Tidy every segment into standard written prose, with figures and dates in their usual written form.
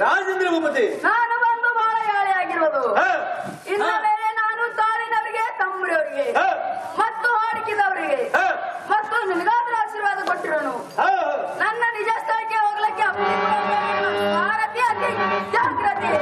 ರಾಜೇಂದ್ರ ಭೂಪತಿ ನಾನು ಬಂದು ಬಹಳ ಯಾಳೆ ಆಗಿರೋದು. ಇನ್ನು ಮೇಲೆ ನಾನು ತಾಳಿನವರಿಗೆ, ತಮ್ಮರಿಯವರಿಗೆ ಮತ್ತು ಹಾಡಿಕಿದವರಿಗೆ ಮತ್ತು ನಿನಗಾದ್ರೂ ಆಶೀರ್ವಾದ ಕೊಟ್ಟಿರೋನು. ನನ್ನ ನಿಜ ಸ್ಥಳಕ್ಕೆ ಹೋಗ್ಲಿಕ್ಕೆ ಭಾರತಿ ಅತಿ ಜಾಗ್ರತೆ.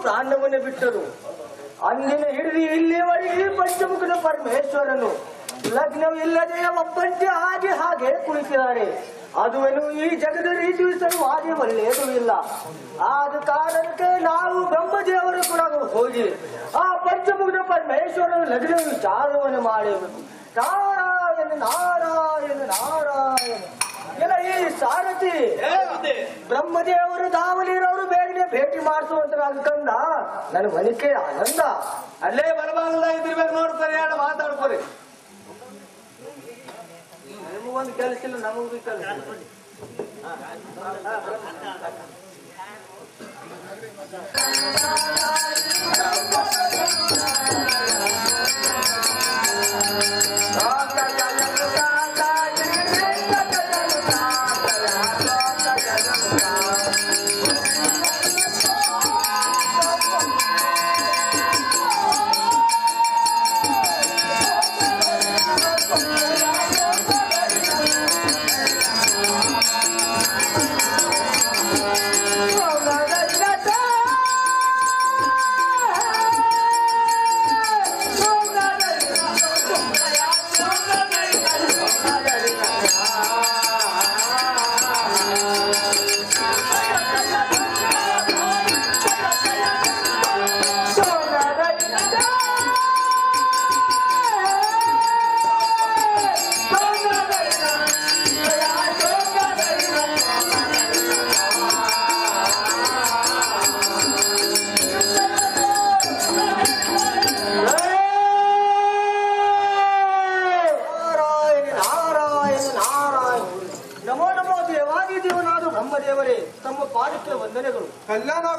ಪ್ರಾಣವನ್ನು ಬಿಟ್ಟರು. ಅಂದಿನ ಹಿಡಿದು ಇಲ್ಲಿವರೆಗೆ ಪಂಚಮುಖದ ಪರಮೇಶ್ವರನು ಲಗ್ನವಿಲ್ಲದೆ ಒಬ್ಬಂಟಿ ಹಾಗೆ ಕುಳಿತಿದ್ದಾರೆ. ಅದುವೇನು ಈ ಜಗದ ರೀತಿ ಸಲುವಾಗಿ ಒಳ್ಳೆಯದು ಇಲ್ಲ. ಆದ ಕಾರಣಕ್ಕೆ ನಾವು ಬ್ರಹ್ಮದೇವರು ಕೂಡ ಹೋಗಿ ಆ ಪಂಚಮುಖದ ಪರಮೇಶ್ವರನ ಲಗ್ನ ವಿಚಾರವನ್ನು ಮಾಡಬೇಕು. ನಾರಾಯಣ ನಾರಾಯಣ ನಾರಾಯಣ. ಎಲ್ಲ ಈ ಸಾರಥಿ ಬ್ರಹ್ಮದೇವರು ದಾವಲಿರೋರು ಬೇಗನೆ ಭೇಟಿ ಮಾಡಿಸುವಂತರಾಗಂದ ನನ್ನ ಮನಿಕೆ ಆನಂದ. ಅಲ್ಲೇ ಬರಬಾರಲ್ಲ ಇದ್ರಬೇಕು ನೋಡ್ತಾರೆ, ಹೇಳ ಮಾತಾಡ್ಕೋರಿ. ನಿಮಗೊಂದು ಕೆಲಸ ಇಲ್ಲ, ನಮಗೂ ಕೆಲಸ.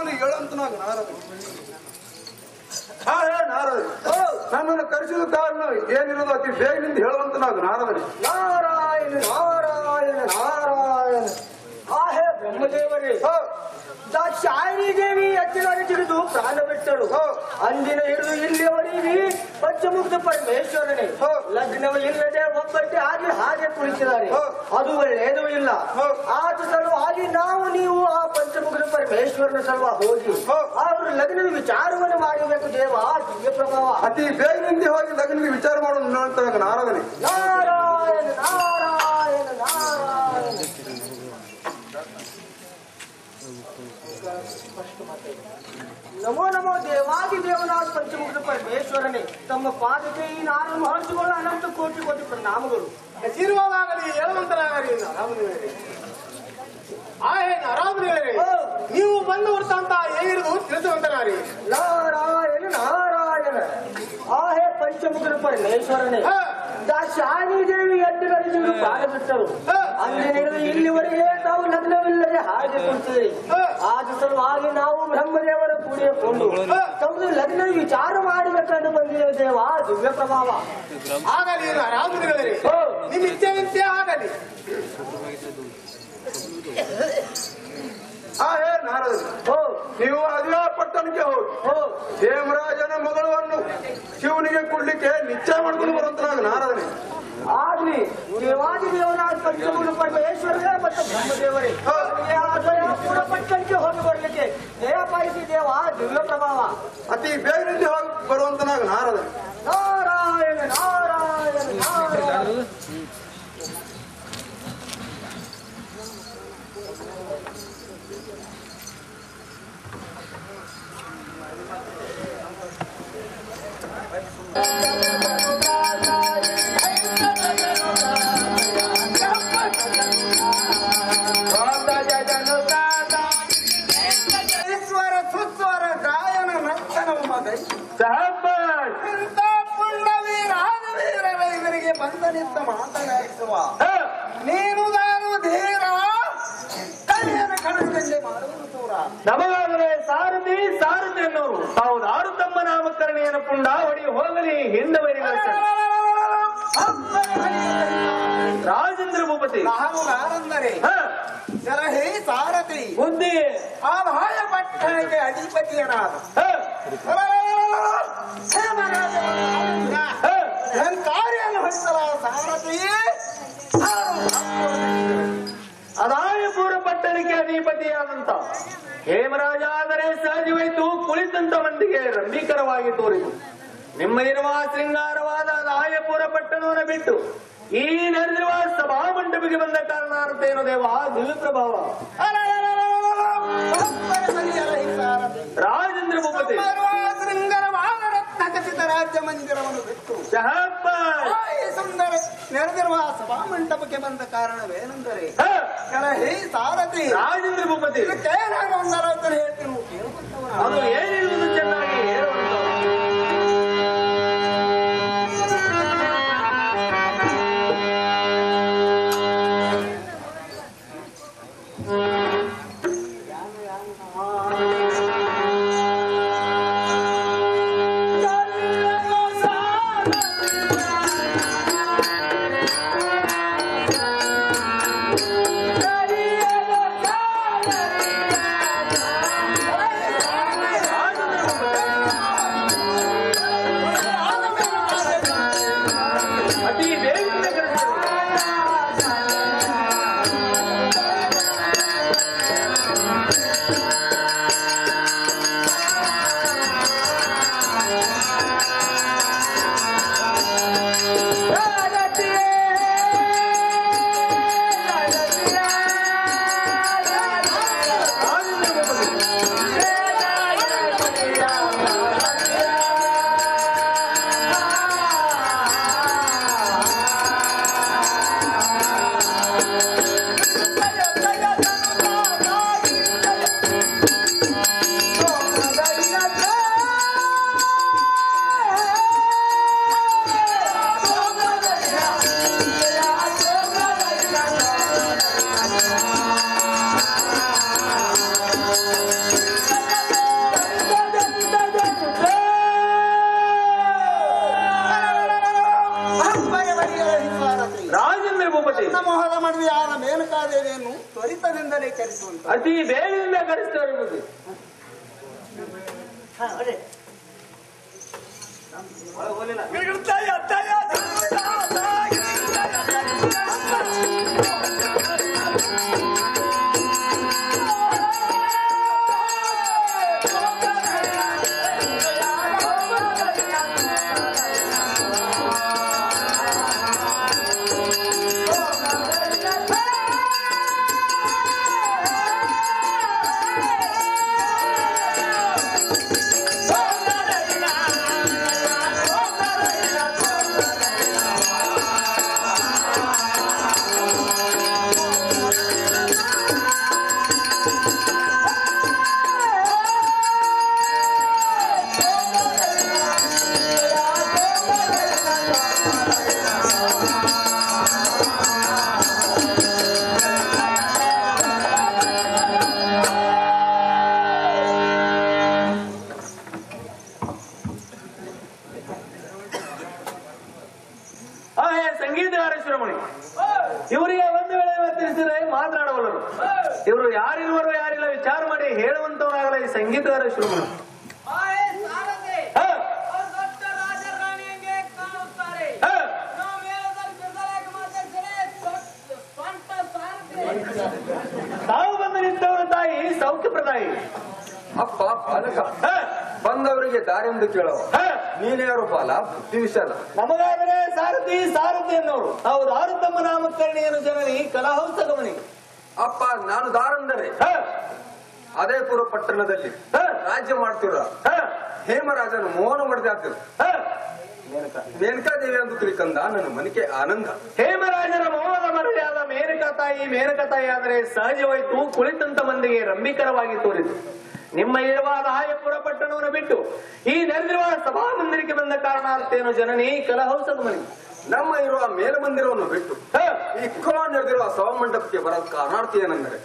ಆಗಲಿ ಹೇಳಂತ ನಾವು ನಾರದ ನನ್ನನ್ನು ಕರೆಸಿದ ಕಾರಣ ಏನಿರೋದು ಅತಿ ಬೇಗನಿಂದ ಹೇಳುವಂತ ನಾವು ನಾರದರಿ. ನಾರಾಯಣ ನಾರಾಯಣ ನಾರಾಯಣ. ಆಹೇ ಬ್ರಹ್ಮದೇವರೇ, ಶಾಯಿನಿ ದೇವಿ ಅಜ್ಜನಾರಿ ತಿಳಿದು ಪ್ರಾಣ ಬಿಟ್ಟರು. ಅಂದಿನ ಹಿಡಿದು ಇಲ್ಲಿಯವರೆಗೆ ಪಂಚಮುಖ ಪರಮೇಶ್ವರನೇ ಲಗ್ನವ ಇಲ್ಲದೆ ಒಬ್ಬಟ್ಟೆ ಹಾಗೆ ಕುಳಿತಿದ್ದಾರೆ. ಅದು ಒಳ್ಳೆಯದು ಇಲ್ಲ. ಆದ ಸಲುವಾಗಿ ನೀವು ಆ ಪಂಚಮುಖ ಪರಮೇಶ್ವರನ ಸಲುವ ಹೋಗಿ ಅವರು ಲಗ್ನದ ವಿಚಾರವನ್ನು ಮಾಡಬೇಕು. ದೇವ ದಿವ್ಯ ಪ್ರಭಾವ ಅತಿ ಬೇಗನಿಂದ ಹೋಗಿ ಲಗ್ನದ ವಿಚಾರ ಮಾಡೋದು ನೋಡ್ತಾಗ ನಾರದನೇ. ನಾರಾಯಣ ನಾರಾಯಣ ನಾರಾಯಣ. ನಮೋ ನಮೋ ದೇವಾದಿ ದೇವನಾಥ ಪಂಚಮುಖ ಪರಮೇಶ್ವರನೇ, ತಮ್ಮ ಪಾದಕ್ಕೆ ಈ ನಾರನ್ನು ಹರಿಸಿಕೊಳ್ಳ ಅನಂತ ಕೋಟಿ ಕೋಟಿ ಪ್ರಣಾಮಗಳು. ಆಶೀರ್ವಾದಾಗಲಿ ಹೇಳುವಂತರಾಗಲಿ ನಾರಾಯಣರೇ. ಆಹೇ ನಾರಾಯಣರೇ, ನೀವು ಬಂದು ವೃತ್ತಾಂತ ಹೇಗಿರುವುದು ತಿಳಿಸುವಂತರಾರಿ. ನಾರಾಯಣ ನಾರಾಯಣ. ಆಹೇ ಪಂಚಮುಖ ಪರಮೇಶ್ವರನೇ, ಶಾಯಿನಿ ದೇವಿ ಎಡ್ಡುಗಳಿಂದ ಪ್ರಾಣ ಬಿಟ್ಟರು. ಅಂದಿನಿಂದ ಇಲ್ಲಿವರೆಗೆ ನಾವು ಲಗ್ನವಿಲ್ಲದೆ ಹಾಗೆ ಕುಳಿತೀರಿ. ಆದ ಸಲುವಾಗಿ ನಾವು ಬ್ರಹ್ಮದೇವರ ಕೂಡಿಕೊಂಡು ತಮ್ಮದು ಲಗ್ನ ವಿಚಾರ ಮಾಡಬೇಕಂದು ಬಂದಿದ್ದೇವೆ. ದೇವ ದಿವ್ಯ ಪ್ರಭಾವ ಆಗಲಿ ನಾರಾಯಣರೇ, ನಿಮ್ಮ ಇಚ್ಛೆ ಆಗಲಿ. ಹೇ ನಾರದ, ನೀವು ಅದಿರಾ ಪಟ್ಟಣಕ್ಕೆ ಹೋಗಿ ಹೇಮರಾಜನ ಮಗಳನ್ನು ಶಿವನಿಗೆ ಕೊಡ್ಲಿಕ್ಕೆ ನಿಶ್ಚಯ ಮಾಡ್ಕೊಂಡು ಬರುವಂತ ನಾರದನೇ. ಆಗ್ಲಿ ದೇವಾದಿ ದೇವನಾಥ ಪಂಚಮುಖ ಪರಮೇಶ್ವರೇ ಮತ್ತು ಬ್ರಹ್ಮದೇವರೇ ಪಟ್ಟಣಕ್ಕೆ ಹೋಗಿ ಬರ್ಲಿಕ್ಕೆ ದಯಪಾಯಿಸಿ. ದೇವ ದಿವ್ಯ ಪ್ರಭಾವ ಅತಿ ಬೇಗನಿಂದ ಹೋಗಿ ಬರುವಂತ ನಾರದ. ನಾರಾಯಣ ನಾರಾಯಣ ನಾರಾಯಣ. ಸುಸ್ವರ ಗಾಯನ ನರ್ತನವು ಮಗೈ ಇಂಥ ಪುಂಡವಿ ರಾಘವೀರರ ಇವರಿಗೆ ಬಂದ ನಿಂತ ಮಾತನಾಡಿಸುವ ನೀನು ನಾನು ಧೀರ ಕಲಿಯನ ಕಣದಲ್ಲಿ ಮಾಡುವುದು ದೂರ. ನಮಗಾದರೆ ಸಾರಥಿ ಸಾರಥಿ ಎನ್ನುವರು ತಾವು ನಾರು ತಮ್ಮ ನಾಮಕರಣೆಯನ್ನು ಪುಂಡ ಹೊಡಿ ಹೋಗಲಿ ಹಿಂದವರಿಗ ರಾಜೇಂದ್ರ ಭೂಪತಿ ನಾವು ನಾರಂದರೆ ಸಲಹೆ ಸಾರಥಿ ಬುದ್ಧಿ ಆ ಭಾಯ ಪಟ್ಟಣಕ್ಕೆ ಅಧಿಪತಿಯನಾದ ನನ್ನ ಕಾರ್ಯವನ್ನು ಹೊಂದಲ ಸಾರಥಿಯೇ ಅದಾಯಪುರ ಪಟ್ಟಣಕ್ಕೆ ಅಧಿಪತಿಯಾದಂತ ಹೇಮರಾಜ ಆದರೆ ಸಹಜವಾಯಿತು. ಕುಳಿತಂತ ಮಂದಿಗೆ ರಂಭೀಕರವಾಗಿ ತೋರಿತು. ನಿಮ್ಮದಿರುವ ಶೃಂಗಾರವಾದ ಅದಾಯಪುರ ಪಟ್ಟಣವನ್ನು ಬಿಟ್ಟು ಈ ನಡೆದಿರುವ ಸಭಾ ಮಂಟಪಕ್ಕೆ ಬಂದ ಕಾರಣಾರ್ಥೇನು ದೇವ ದಿವ್ಯ ಪ್ರಭಾವ. ರಾಜೇಂದ್ರ ಭೂಪತಿ ಶೃಂಗರವಾದ ರತ್ನ ಖಚಿತ ರಾಜ್ಯ ಮಂದಿರವನ್ನು ಬಿಟ್ಟು ಸುಂದರ ನೆರೆದಿರುವ ಸಭಾ ಮಂಟಪಕ್ಕೆ ಬಂದ ಕಾರಣವೇನೆಂದರೆ ಹೇ ಸಾರಥಿ ರಾಜೇಂದ್ರ ಭೂಪತಿ ನಾನು ಒಂದರ ಹೇಳ್ತೀನಿ ಅದು ಏನಿರುವುದು ಚೆನ್ನಾಗಿ ಹೇಳುವಂತ. ಅತಿ ಬೇಗದಿಂದ ಕಳಿಸ್ತೇವೆ ಬುದ್ಧಿ. ಸಂಗೀತಗಾರ ಶಿರೋಮಣಿ ಇವರಿಗೆ ಒಂದು ವೇಳೆ ತಿಳಿಸಿದರೆ ಮಾತನಾಡಬಲ್ಲರು. ಇವರು ಯಾರಿರುವರು ಯಾರಿಲ್ಲ ವಿಚಾರ ಮಾಡಿ ಹೇಳುವಂತವರಾಗಲ್ಲ ಈ ಸಂಗೀತಗಾರ ಶಿರೋಮಣಿ. ತಾವು ಬಂದು ನಿಂತವರು ತಾಯಿ ಸೌಖ್ಯಪ್ರದಾಯಿ. ಅಪ್ಪ ಬಾಲಕ ಬಂದವರಿಗೆ ದಾರಿಯಿಂದ ಕೇಳೋ ನೀನ್ಯಾರು ಬಾಲ ಬುದ್ಧಿ ವಿಶಾಲ. ನಮಗಾದರೆ ಸಾರಥಿ ಸಾರಥಿ ಎನ್ನುವರು. ನಾವು ದಾರುತಮ್ಮ ನಾಮಕರಣಿಯನ್ನು ಜನನಿ ಕಲಹಂಸ ಗಮನಿ. ಅಪ್ಪ ನಾನು ದಾರಂದರೆ ಅದೇಪುರ ಪಟ್ಟಣದಲ್ಲಿ ರಾಜ್ಯ ಮಾಡ್ತಿರ ಹೇಮರಾಜನ ಮೋಹನ ಹೊಡೆದಾಡ್ತಿರು ಮೇನಕಾದೇವಿ ಅಂತ ತಿಳ್ಕಂದ ನನ್ನ ಮನಕ್ಕೆ ಆನಂದ. ಹೇಮರಾಜನ ಮೋಹನ ಮರಳಿಯಾದ ಮೇನಕಾ ತಾಯಿ ಆದರೆ ಸಹಜವಾಯಿತು. ಕುಳಿತಂತ ಮಂದಿಗೆ ರಂಭಿಕರವಾಗಿ ತೋರಿತು. ನಿಮ್ಮ ಇರುವಾದ ಆಯಪುರ ಪಟ್ಟಣವನ್ನು ಬಿಟ್ಟು ಈ ನೆರೆದಿರುವ ಸಭಾ ಮಂದಿರಕ್ಕೆ ಬಂದ ಕಾರಣಾರ್ಥೇನು ಜನನಿ ಕಲಹಂಸದ ಮನೆ. ನಮ್ಮ ಇರುವ ಮೇಲ್ಮಂದಿರವನ್ನು ಬಿಟ್ಟು ಈ ನೆರೆದಿರುವ ಸಭಾಮಂಡಪಕ್ಕೆ ಬರೋದ ಕಾರಣಾರ್ಥಿ ಏನೆಂದರೆ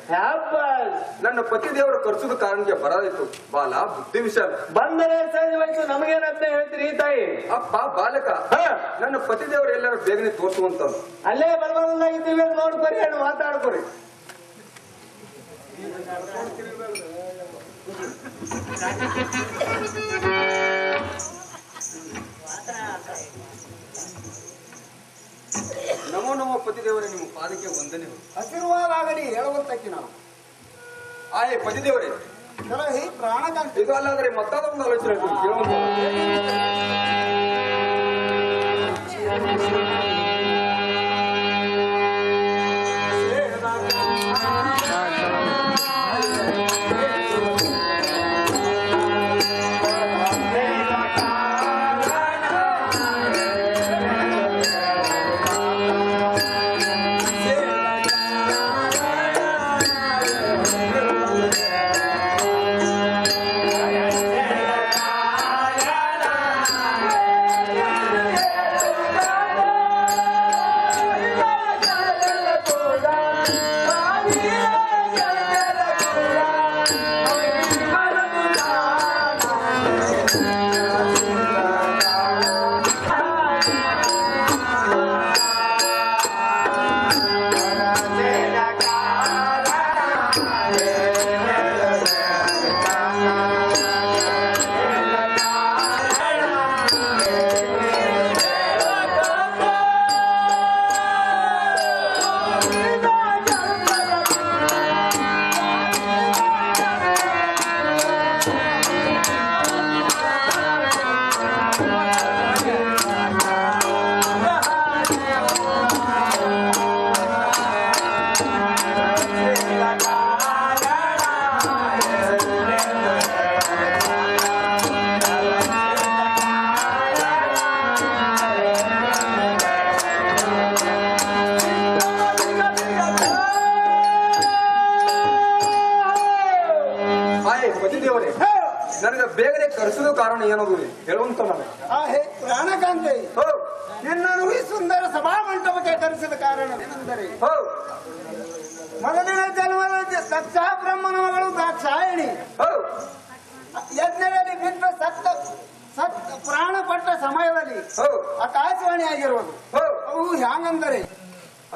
ನನ್ನ ಪತಿ ದೇವರು ಕರ್ಸದ ಕಾರಣಕ್ಕೆ ಬರೋದಿತ್ತು ಬಾಲ ಬುದ್ಧಿ ವಿಶಾಲ. ಬಂದರೆ ಸಹಜವಾಯಿತು. ನಮಗೇನಂತ ಹೇಳ್ತೀರಿ ತಾಯಿ? ಅಪ್ಪ ಬಾಲಕ ನನ್ನ ಪತಿ ದೇವರು ಎಲ್ಲರೂ ಬೇಗನೆ ತೋರಿಸುವಂತ ಅಲ್ಲೇ ಬರಬಾರ್ದಾಗಿದ್ದೀವಿ ಅಂತ ನೋಡ್ಕೊರಿ, ಏನು ಮಾತಾಡ್ಕೊರಿ. ನಮೋ ನಮೋ ಪತಿ ದೇವರೇ, ನಿಮ್ಮ ಪಾದಕ್ಕೆ ವಂದನೆ. ಆಶೀರ್ವಾದ ಆಗಲಿ ಹೇಳುವಂತಕ್ಕೆ ನಾವು ಆಯೇ ಪತಿ ದೇವರೇ ಸಲಹಿ ಪ್ರಾಣಕಾಂತ ಇದು ಅಲ್ಲಾದ್ರೆ ಮತ್ತಾದ ಒಂದು ಆಲೋಚನೆ ಕೇಳುವಂತ. ನನಗೆ ಬೇಗನೆ ಕರೆಸಲು ಕಾರಣ ಏನದು ಹೇಳುವಂತ ನಾನು ಪ್ರಾಣಕಾಂತೆ ನಿನ್ನನ್ನು ಈ ಸುಂದರ ಸಭಾ ಮಂಟಪಕ್ಕೆ ಕರೆಸಿದ ಕಾರಣ ಏನೆಂದರೆ ಮೊದಲಿನ ಜನ್ಮದ ದಕ್ಷ ಬ್ರಹ್ಮನ ಮಗಳು ದಾಕ್ಷಾಯಣಿ ಯಜ್ಞದಲ್ಲಿ ಬಿದ್ದ ಸತ್ತ ಪ್ರಾಣ ಪಟ್ಟ ಸಮಯದಲ್ಲಿ ಆಕಾಶವಾಣಿ ಆಗಿರುವುದು. ಅವು ಹ್ಯಾಂಗಂದರೆ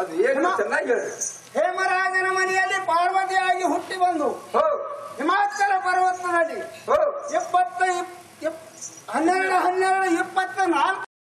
ಅದು ಏನು ಚೆನ್ನಾಗಿ ಹೇಳಿ ಹೇಮರಾಜನ ಮನೆಯಲ್ಲಿ ಪಾರ್ವತಿಯಾಗಿ ಹುಟ್ಟಿ ಬಂದು ಹಿಮಾಚಲ ಪರ್ವತದಲ್ಲಿ 12 24